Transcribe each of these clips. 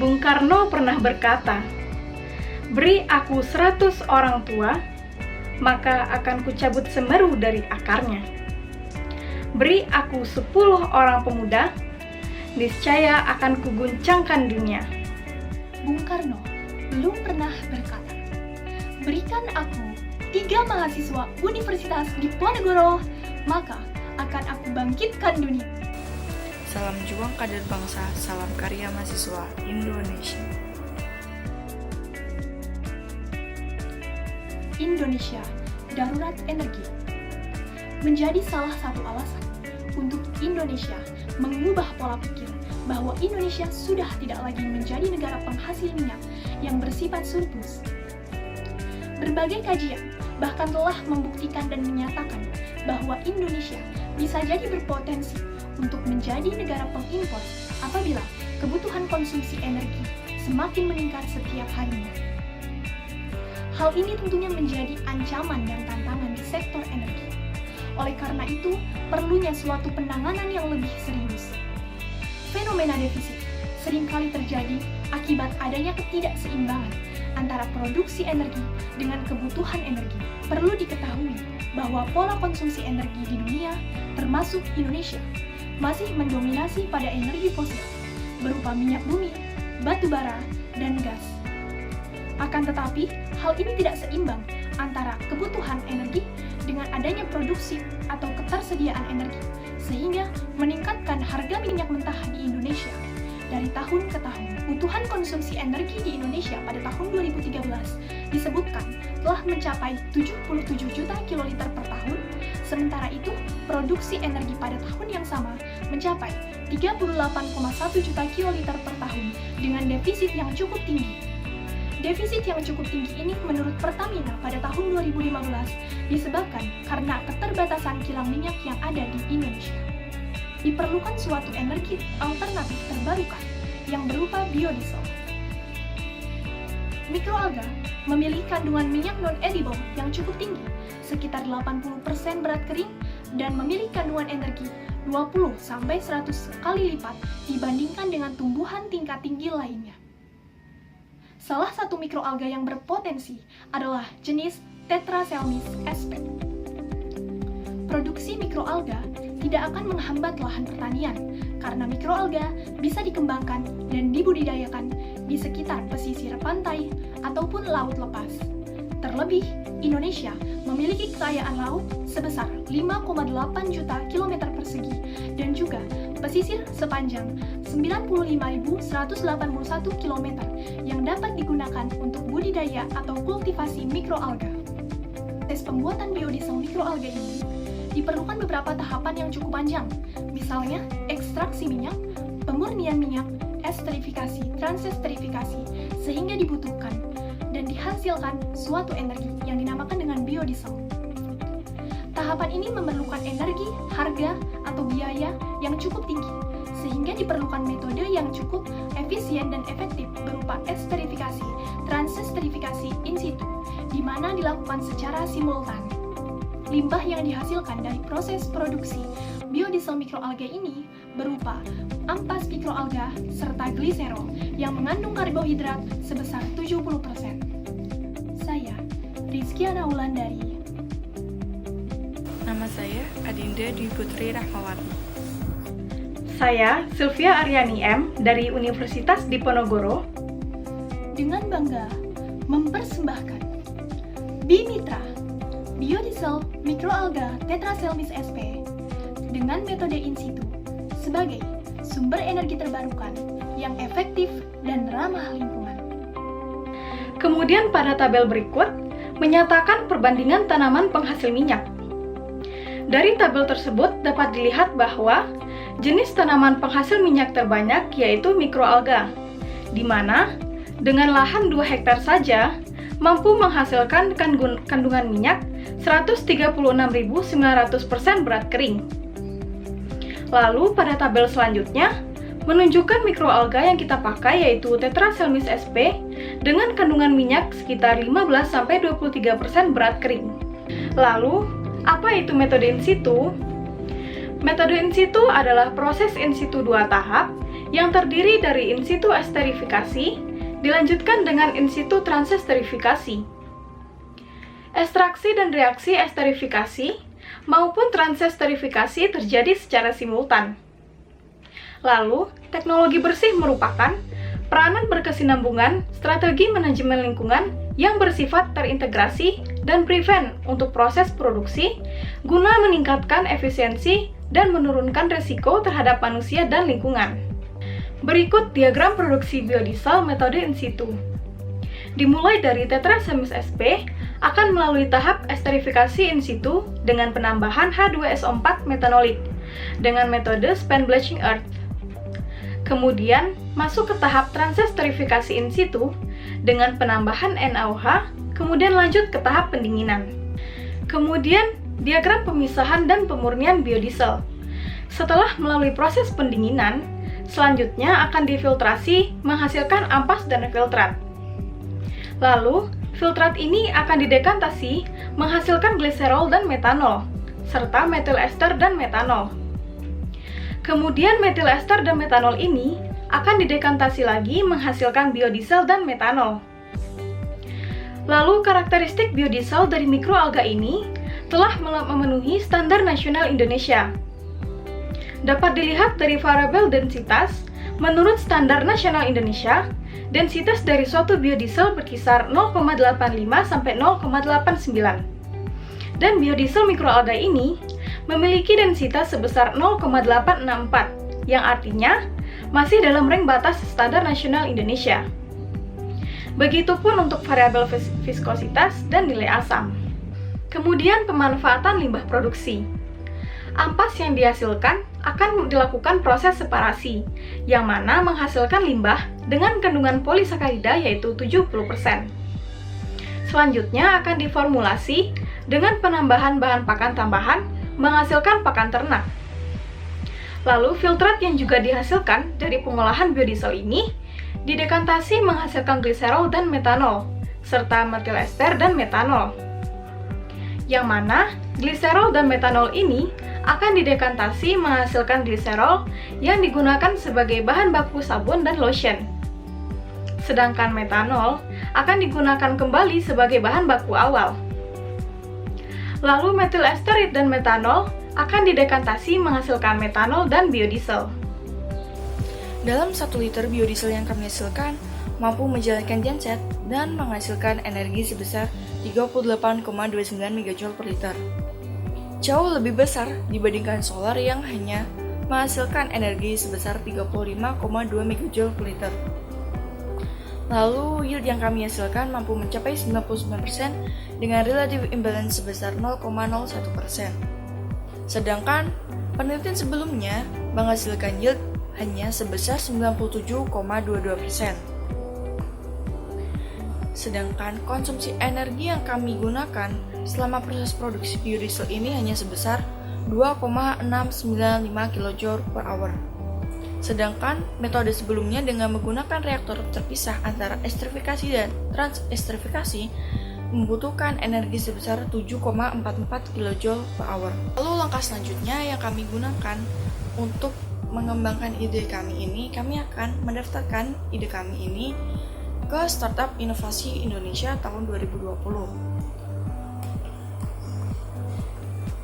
Bung Karno pernah berkata, "Beri aku 100 orang tua, maka akan kucabut semeru dari akarnya. Beri aku 10 orang pemuda, niscaya akan kuguncangkan dunia." Bung Karno belum pernah berkata, "Berikan aku 3 mahasiswa Universitas Diponegoro, maka akan aku bangkitkan dunia." Salam juang kader bangsa, salam karya mahasiswa Indonesia. Indonesia darurat energi menjadi salah satu alasan untuk Indonesia mengubah pola pikir bahwa Indonesia sudah tidak lagi menjadi negara penghasil minyak yang bersifat surplus. Berbagai kajian bahkan telah membuktikan dan menyatakan bahwa Indonesia bisa jadi berpotensi untuk menjadi negara pengimpor apabila kebutuhan konsumsi energi semakin meningkat setiap harinya. Hal ini tentunya menjadi ancaman dan tantangan di sektor energi. Oleh karena itu, perlunya suatu penanganan yang lebih serius. Fenomena defisit seringkali terjadi akibat adanya ketidakseimbangan antara produksi energi dengan kebutuhan energi. Perlu diketahui bahwa pola konsumsi energi di dunia, termasuk Indonesia, masih mendominasi pada energi fosil berupa minyak bumi, batu bara, dan gas. Akan tetapi, hal ini tidak seimbang antara kebutuhan energi dengan adanya produksi atau ketersediaan energi, sehingga meningkatkan harga minyak mentah di Indonesia. Dari tahun ke tahun, kebutuhan konsumsi energi di Indonesia pada tahun 2013 disebutkan telah mencapai 77 juta kiloliter per tahun, sementara itu produksi energi pada tahun yang sama mencapai 38,1 juta kiloliter per tahun dengan defisit yang cukup tinggi. Defisit yang cukup tinggi ini menurut Pertamina pada tahun 2015 disebabkan karena keterbatasan kilang minyak yang ada di Indonesia. Diperlukan suatu energi alternatif terbarukan yang berupa biodiesel. Mikroalga memiliki kandungan minyak non-edible yang cukup tinggi, sekitar 80% berat kering, dan memiliki kandungan energi 20-100 kali lipat dibandingkan dengan tumbuhan tingkat tinggi lainnya. Salah satu mikroalga yang berpotensi adalah jenis Tetraselmis sp. Produksi mikroalga tidak akan menghambat lahan pertanian karena mikroalga bisa dikembangkan dan dibudidayakan di sekitar pesisir pantai ataupun laut lepas. Terlebih, Indonesia memiliki kekayaan laut sebesar 5,8 juta kilometer persegi dan juga pesisir sepanjang 95.181 km yang dapat digunakan untuk budidaya atau kultivasi mikroalga. Proses pembuatan biodiesel mikroalga ini diperlukan beberapa tahapan yang cukup panjang, misalnya ekstraksi minyak, pemurnian minyak, esterifikasi, transesterifikasi, sehingga dibutuhkan dan dihasilkan suatu energi yang dinamakan dengan biodiesel. Tahapan ini memerlukan energi, harga, atau biaya yang cukup tinggi, sehingga diperlukan metode yang cukup efisien dan efektif berupa esterifikasi, transesterifikasi in situ, di mana dilakukan secara simultan. Limbah yang dihasilkan dari proses produksi biodiesel mikroalga ini berupa ampas mikroalga serta gliserol yang mengandung karbohidrat sebesar 70%. Saya, Rizkyana Wulandari. Nama saya Adinda Dwi Putri Rahmawati. Saya Sylvia Aryani M dari Universitas Diponegoro. Dengan bangga mempersembahkan Bimitra biodiesel mikroalga Tetraselmis sp dengan metode in situ sebagai sumber energi terbarukan yang efektif dan ramah lingkungan. Kemudian pada tabel berikut menyatakan perbandingan tanaman penghasil minyak. Dari tabel tersebut dapat dilihat bahwa jenis tanaman penghasil minyak terbanyak yaitu mikroalga, di mana dengan lahan 2 hektar saja mampu menghasilkan kandungan minyak 136.900% berat kering. Lalu pada tabel selanjutnya menunjukkan mikroalga yang kita pakai yaitu Tetraselmis sp dengan kandungan minyak sekitar 15-23% berat kering. Lalu, apa itu metode in situ? Metode in situ adalah proses in situ 2 tahap yang terdiri dari in situ esterifikasi, dilanjutkan dengan in situ transesterifikasi. Ekstraksi dan reaksi esterifikasi maupun transesterifikasi terjadi secara simultan. Lalu, teknologi bersih merupakan peranan berkesinambungan strategi manajemen lingkungan yang bersifat terintegrasi dan prevent untuk proses produksi guna meningkatkan efisiensi dan menurunkan risiko terhadap manusia dan lingkungan. Berikut diagram produksi biodiesel metode in situ. Dimulai dari tetrasemis SP akan melalui tahap esterifikasi in situ dengan penambahan H2SO4 metanolik dengan metode spent bleaching earth. Kemudian masuk ke tahap transesterifikasi in situ dengan penambahan NaOH, kemudian lanjut ke tahap pendinginan. Kemudian diagram pemisahan dan pemurnian biodiesel. Setelah melalui proses pendinginan, selanjutnya akan difiltrasi menghasilkan ampas dan filtrat. Lalu, filtrat ini akan didekantasi menghasilkan gliserol dan metanol, serta metil ester dan metanol. Kemudian metil ester dan metanol ini akan didekantasi lagi menghasilkan biodiesel dan metanol. Lalu karakteristik biodiesel dari mikroalga ini telah memenuhi standar nasional Indonesia. Dapat dilihat dari variabel densitas, menurut standar nasional Indonesia, densitas dari suatu biodiesel berkisar 0,85 sampai 0,89. Dan biodiesel mikroalga ini memiliki densitas sebesar 0,864, yang artinya masih dalam range batas standar nasional Indonesia. Begitupun untuk variabel viskositas dan nilai asam. Kemudian pemanfaatan limbah produksi. Ampas yang dihasilkan akan dilakukan proses separasi, yang mana menghasilkan limbah dengan kandungan polisakarida yaitu 70%. Selanjutnya akan diformulasi dengan penambahan bahan pakan tambahan menghasilkan pakan ternak. Lalu filtrat yang juga dihasilkan dari pengolahan biodiesel ini didekantasi menghasilkan gliserol dan metanol, serta metil ester dan metanol. Yang mana gliserol dan metanol ini akan didekantasi menghasilkan gliserol yang digunakan sebagai bahan baku sabun dan lotion. Sedangkan metanol akan digunakan kembali sebagai bahan baku awal. Lalu metil esterit dan metanol akan didekantasi menghasilkan metanol dan biodiesel. Dalam 1 liter biodiesel yang kami hasilkan mampu menjalankan genset dan menghasilkan energi sebesar 38,29 MJ per liter. Jauh lebih besar dibandingkan solar yang hanya menghasilkan energi sebesar 35,2 MJ per liter. Lalu, yield yang kami hasilkan mampu mencapai 99% dengan relative imbalance sebesar 0,01%. Sedangkan, penelitian sebelumnya menghasilkan yield hanya sebesar 97,22%. Sedangkan konsumsi energi yang kami gunakan selama proses produksi biodiesel ini hanya sebesar 2,695 kJ per hour. Sedangkan metode sebelumnya dengan menggunakan reaktor terpisah antara esterifikasi dan transesterifikasi membutuhkan energi sebesar 7,44 kJ per hour. Lalu langkah selanjutnya yang kami gunakan untuk mengembangkan ide kami ini, kami akan mendaftarkan ide kami ini ke Startup Inovasi Indonesia tahun 2020.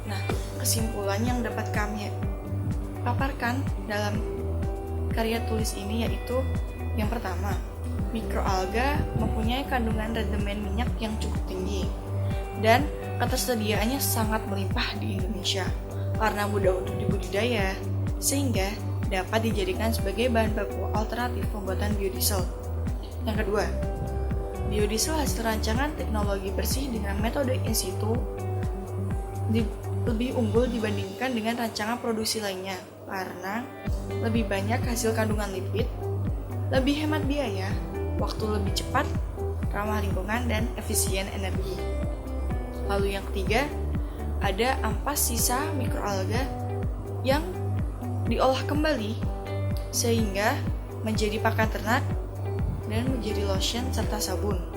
Nah, kesimpulan yang dapat kami paparkan dalam karya tulis ini yaitu yang pertama, mikroalga mempunyai kandungan rendemen minyak yang cukup tinggi dan ketersediaannya sangat melimpah di Indonesia karena mudah untuk dibudidaya sehingga dapat dijadikan sebagai bahan baku alternatif pembuatan biodiesel. Yang kedua, biodiesel hasil rancangan teknologi bersih dengan metode in situ lebih unggul dibandingkan dengan rancangan produksi lainnya karena lebih banyak hasil kandungan lipid, lebih hemat biaya, waktu lebih cepat, ramah lingkungan, dan efisien energi. Lalu yang ketiga, ada ampas sisa mikroalga yang diolah kembali sehingga menjadi pakan ternak dan menjadi lotion serta sabun.